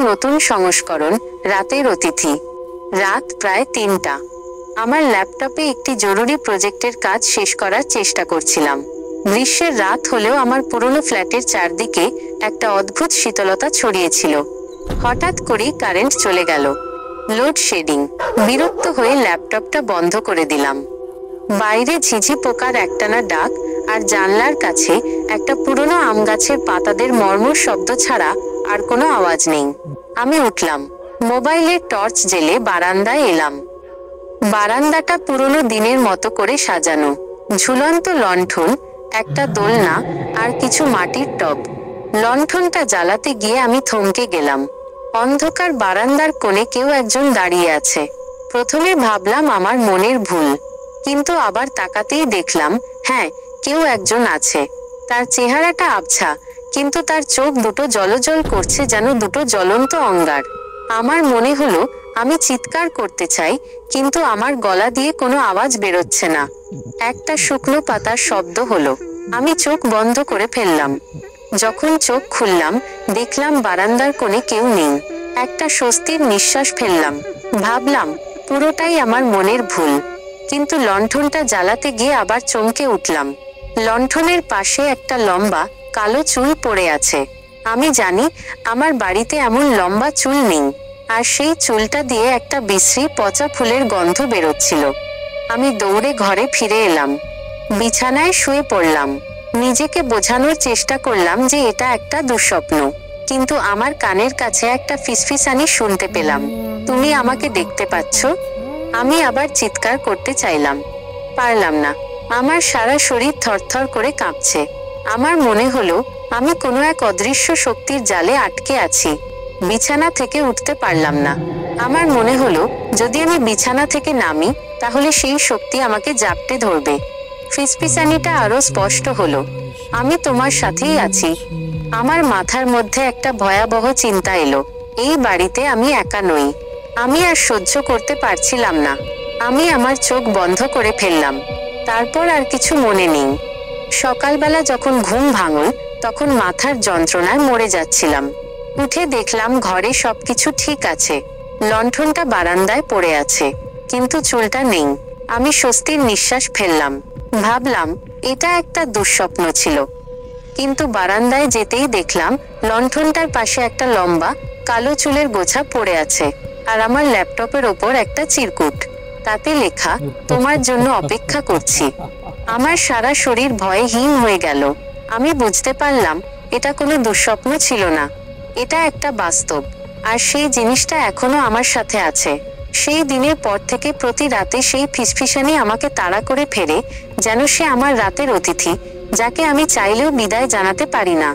নতুন সংস্করণ, রাতের অতিথি। রাত প্রায় ৩টা। আমার ল্যাপটপে একটি জরুরি প্রজেক্টের কাজ শেষ করার চেষ্টা করছিলাম। গ্রীষ্মের রাত হলেও আমার পুরনো ফ্ল্যাটের চারদিকে একটা অদ্ভুত শীতলতা ছড়িয়েছিল। হঠাৎ করেই কারেন্ট চলে গেল। লোডশেডিং। বিরক্ত হয়ে ল্যাপটপটা বন্ধ করে দিলাম। বাইরে ঝিঝি পোকার একটানা ডাক আর জানলার কাছে একটা পুরনো আম গাছের পাতাদের মর্মর শব্দ ছাড়া আর কোনো আওয়াজ নেই। আমি উঠলাম। মোবাইলের টর্চ জ্বেলে বারান্দায় এলাম। বারান্দাটা পুরনো দিনের মতো করে সাজানো। ঝুলন্ত লণ্ঠন, একটা দোলনা আর কিছু মাটির টব। লণ্ঠনটা জ্বালাতে গিয়ে আমি থমকে গেলাম। অন্ধকার বারান্দার কোণে কেউ একজন দাঁড়িয়ে আছে। প্রথমে ভাবলাম আমার মনের ভুল, কিন্তু আবার তাকাতেই দেখলাম হ্যাঁ, কেউ একজন আছে। তার চেহারাটা আবছা, কিন্তু তার চোখ দুটো জ্বলজ্বল করছে, যেন দুটো জ্বলন্ত অঙ্গার। আমার মনে হলো আমি চিৎকার করতে চাই, কিন্তু আমার গলা দিয়ে কোনো আওয়াজ বেরোচ্ছে না। একটা শুকনো পাতার শব্দ হলো। আমি চোখ বন্ধ করে ফেললাম। যখন চোখ খুললাম, দেখলাম বারান্দার কোণে কেউ নেই। একটা স্বস্তির নিঃশ্বাস ফেললাম। ভাবলাম পুরোটাই আমার মনের ভুল, কিন্তু লণ্ঠনটা জ্বালাতে গিয়ে আবার চমকে উঠলাম। লণ্ঠনের পাশে একটা লম্বা কালো চুল পড়ে আছে। আমি জানি আমার বাড়িতে এমন লম্বা চুল নেই, আর সেই চুলটা দিয়ে একটা বিশ্রী পচা ফুলের গন্ধ বেরোচ্ছিল। আমি দৌড়ে ঘরে ফিরে এলাম। বিছানায় শুয়ে পড়লাম। নিজেকে বোঝানোর চেষ্টা করলাম যে এটা একটা দুঃস্বপ্ন, কিন্তু আমার কানের কাছে একটা ফিসফিসানি শুনতে পেলাম, তুমি আমাকে দেখতে পাচ্ছ? আমি আবার চিৎকার করতে চাইলাম, পারলাম না। আমার সারা শরীর থরথর করে কাঁপছে। আমার মনে হলো আমি কোনো এক অদৃশ্য শক্তির জালে আটকে আছি। বিছানা থেকে উঠতে পারলাম না। আমার মনে হলো যদি আমি বিছানা থেকে নামি, তাহলে সেই শক্তি আমাকে জাপটে ধরবে। ফিসফিসানিটা আরো স্পষ্ট হলো, আমি তোমার সাথেই আছি। আমার মাথার মধ্যে একটা ভয়াবহ চিন্তা এলো, এই বাড়িতে আমি একা নই। আমি আর সহ্য করতে পারছিলাম না। আমি আমার চোখ বন্ধ করে ফেললাম। তারপর আর কিছু মনে নেই। সকালবেলা যখন ঘুম ভাঙল, তখন মাথার যন্ত্রণায় মরে যাচ্ছিলাম। উঠে দেখলাম ঘরে সবকিছু ঠিক আছে। লণ্ঠনটা বারান্দায় পড়ে আছে, কিন্তু চুলটা নেই। আমি স্বস্তির নিঃশ্বাস ফেললাম। ভাবলাম এটা একটা দুঃস্বপ্ন ছিল। কিন্তু বারান্দায় যেতেই দেখলাম লণ্ঠনটার পাশে একটা লম্বা কালো চুলের গোছা পড়ে আছে, আর আমার ল্যাপটপের ওপর একটা চিরকুট। তাতে লেখা, তোমার জন্য অপেক্ষা করছি। আমার সারা শরীর ভয়ে হিম হয়ে গেল। আমি বুঝতে পারলাম এটা কোনো দুঃস্বপ্ন ছিল না, এটা একটা বাস্তব। আর সেই জিনিসটা এখনো আমার সাথে আছে। সেই দিনের পর থেকে প্রতি রাতে সেই ফিসফিসানি আমাকে তাড়া করে ফেরে, যেন সে আমার রাতের অতিথি, যাকে আমি চাইলেও বিদায় জানাতে পারি না।